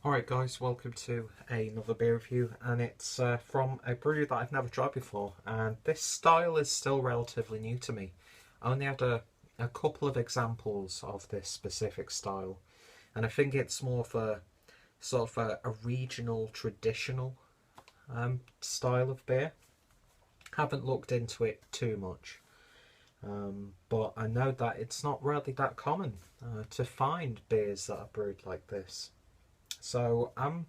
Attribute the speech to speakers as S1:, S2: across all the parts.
S1: Alright guys, welcome to another beer review, and it's from a brewery that I've never tried before, and this style is still relatively new to me. I only had a couple of examples of this specific style, and I think it's more of a sort of a regional, traditional style of beer. Haven't looked into it too much, but I know that it's not really that common to find beers that are brewed like this. So I'm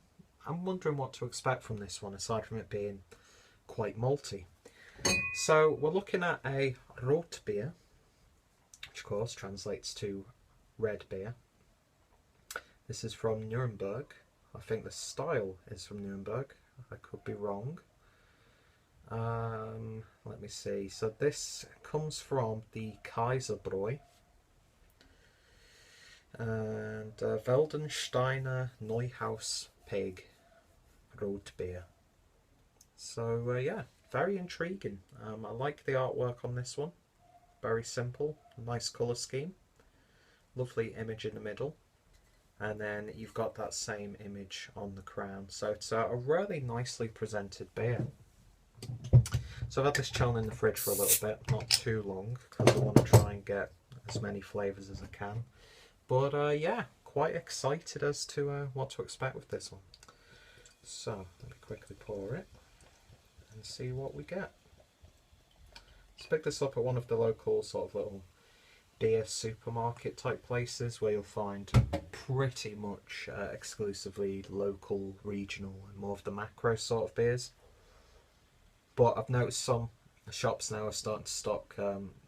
S1: wondering what to expect from this one, aside from it being quite malty. So we're looking at a Rotbier, which of course translates to red beer. This is from Nuremberg. I think the style is from Nuremberg. I could be wrong. Let me see. So this comes from the Kaiser Bräu and Veldensteiner Neuhaus Pig Rotbier. So yeah, very intriguing. I like the artwork on this one. Very simple, nice colour scheme, lovely image in the middle, and then you've got that same image on the crown. So it's a really nicely presented beer. So I've had this chilling in the fridge for a little bit, not too long, because I want to try and get as many flavours as I can. But yeah, quite excited as to what to expect with this one. So let me quickly pour it and see what we get. Let's pick this up at one of the local sort of little beer supermarket type places where you'll find pretty much exclusively local, regional, and more of the macro sort of beers. But I've noticed some shops now are starting to stock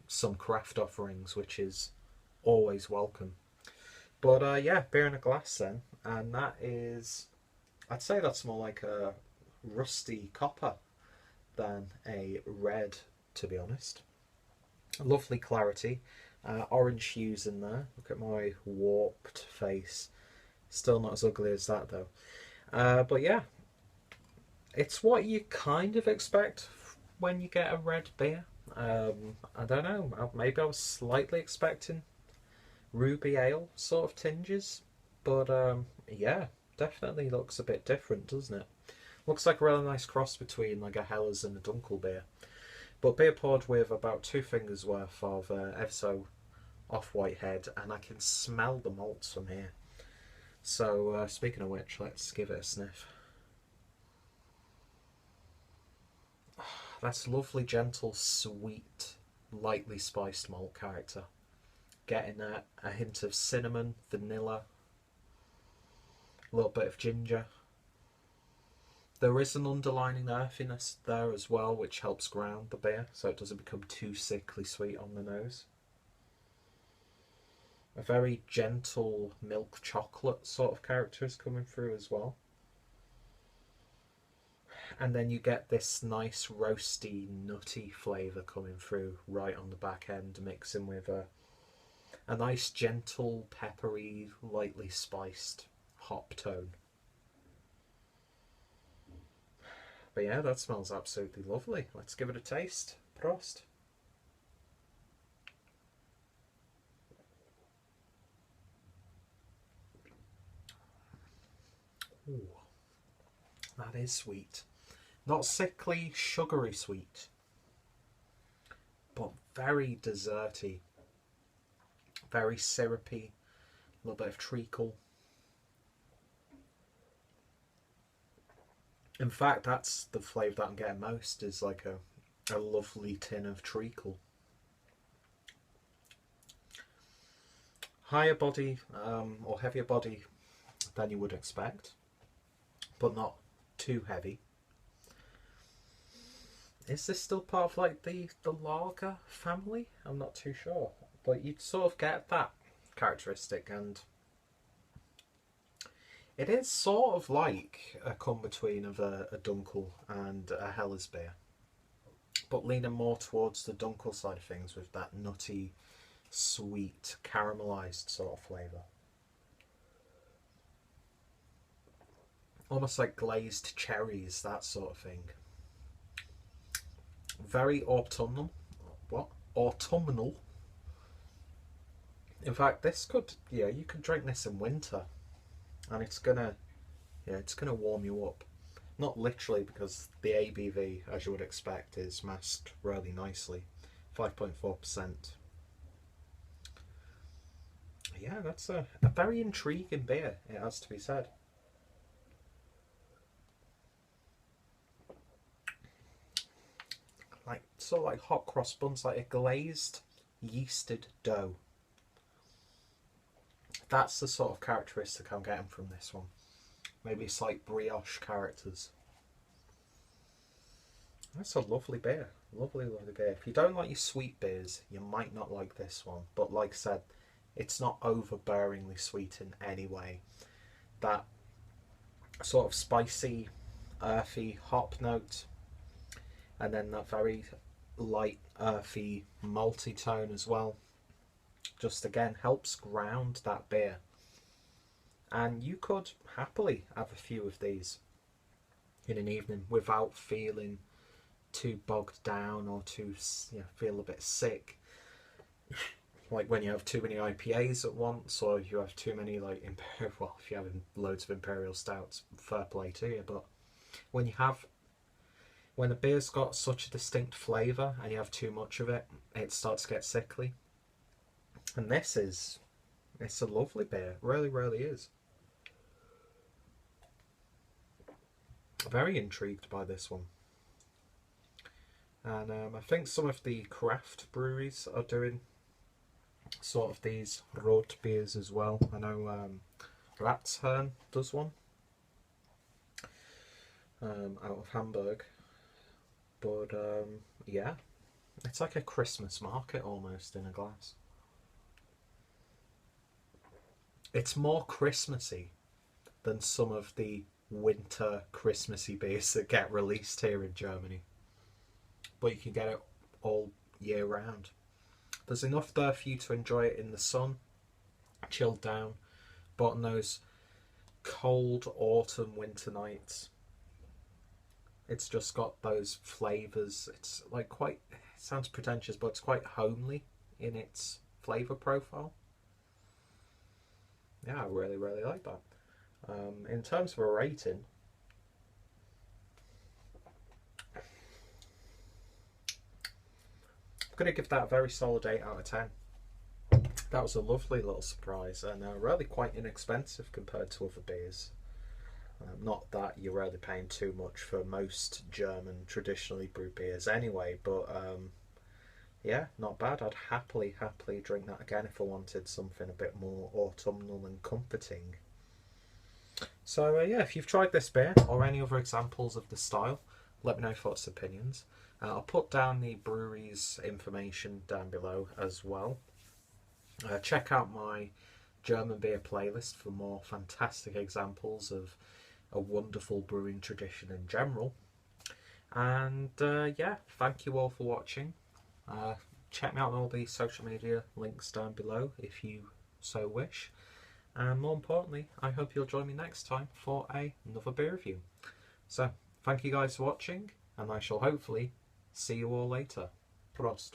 S1: some craft offerings, which is always welcome. But yeah, beer in a glass then, and that is, I'd say that's more like a rusty copper than a red, to be honest. Lovely clarity, orange hues in there. Look at my warped face. Still not as ugly as that though. But yeah, it's what you kind of expect when you get a red beer. I don't know, maybe I was slightly expecting ruby ale sort of tinges, but yeah, definitely looks a bit different, doesn't it? Looks like a really nice cross between like a Helles and a Dunkel beer, but beer poured with about 2 fingers worth of ever so off-white head, and I can smell the malts from here. So speaking of which, let's give it a sniff. That's lovely, gentle, sweet, lightly spiced malt character. Getting a hint of cinnamon, vanilla, a little bit of ginger. There is an underlining earthiness there as well, which helps ground the beer so it doesn't become too sickly sweet on the nose. A very gentle milk chocolate sort of character is coming through as well. And then you get this nice roasty, nutty flavour coming through right on the back end, mixing with a nice gentle, peppery, lightly spiced hop tone. But yeah, that smells absolutely lovely. Let's give it a taste. Prost. Ooh, that is sweet. Not sickly, sugary sweet, but very desserty. Very syrupy, a little bit of treacle. In fact, that's the flavour that I'm getting most, is like a lovely tin of treacle. Higher body or heavier body than you would expect, but not too heavy. Is this still part of like the lager family? I'm not too sure, but you'd sort of get that characteristic, and it is sort of like a come-between of a Dunkel and a Helles beer, but leaning more towards the Dunkel side of things with that nutty, sweet, caramelised sort of flavour. Almost like glazed cherries, that sort of thing. Very autumnal. What? Autumnal. In fact, this could, yeah, you could drink this in winter, and it's gonna Yeah, it's going to warm you up. Not literally, because the ABV, as you would expect, is masked really nicely. 5.4%. Yeah, that's a very intriguing beer, it has to be said. Like, sort of like hot cross buns, like a glazed, yeasted dough. That's the sort of characteristic I'm getting from this one. Maybe slight brioche characters. That's a lovely beer. Lovely, lovely beer. If you don't like your sweet beers, you might not like this one. But like I said, it's not overbearingly sweet in any way. That sort of spicy, earthy hop note, and then that very light, earthy, malty tone as well, just again helps ground that beer. And you could happily have a few of these in an evening without feeling too bogged down or too, feel a bit sick. Like when you have too many IPAs at once, or you have too many like well, if you're having loads of imperial stouts, fair play to you. But when you have, when a beer's got such a distinct flavour and you have too much of it, it starts to get sickly. And it's a lovely beer, really, really is. Very intrigued by this one. And I think some of the craft breweries are doing sort of these road beers as well. I know Ratshern does one out of Hamburg. But yeah, it's like a Christmas market almost in a glass. It's more Christmassy than some of the winter Christmassy beers that get released here in Germany. But you can get it all year round. There's enough there for you to enjoy it in the sun, chilled down, but on those cold autumn winter nights, it's just got those flavours. It's like quite, it sounds pretentious, but it's quite homely in its flavour profile. Yeah, I really, really like that. In terms of a rating, I'm going to give that a very solid 8 out of 10. That was a lovely little surprise, and really quite inexpensive compared to other beers. Not that you're really paying too much for most German traditionally brewed beers anyway, but yeah, not bad. I'd happily drink that again if I wanted something a bit more autumnal and comforting. So yeah, if you've tried this beer or any other examples of the style, let me know your thoughts and opinions. I'll put down the brewery's information down below as well. Check out my German beer playlist for more fantastic examples of a wonderful brewing tradition in general. And yeah, thank you all for watching. Check me out on all the social media links down below if you so wish. And more importantly, I hope you'll join me next time for another beer review. So, thank you guys for watching, and I shall hopefully see you all later. Prost.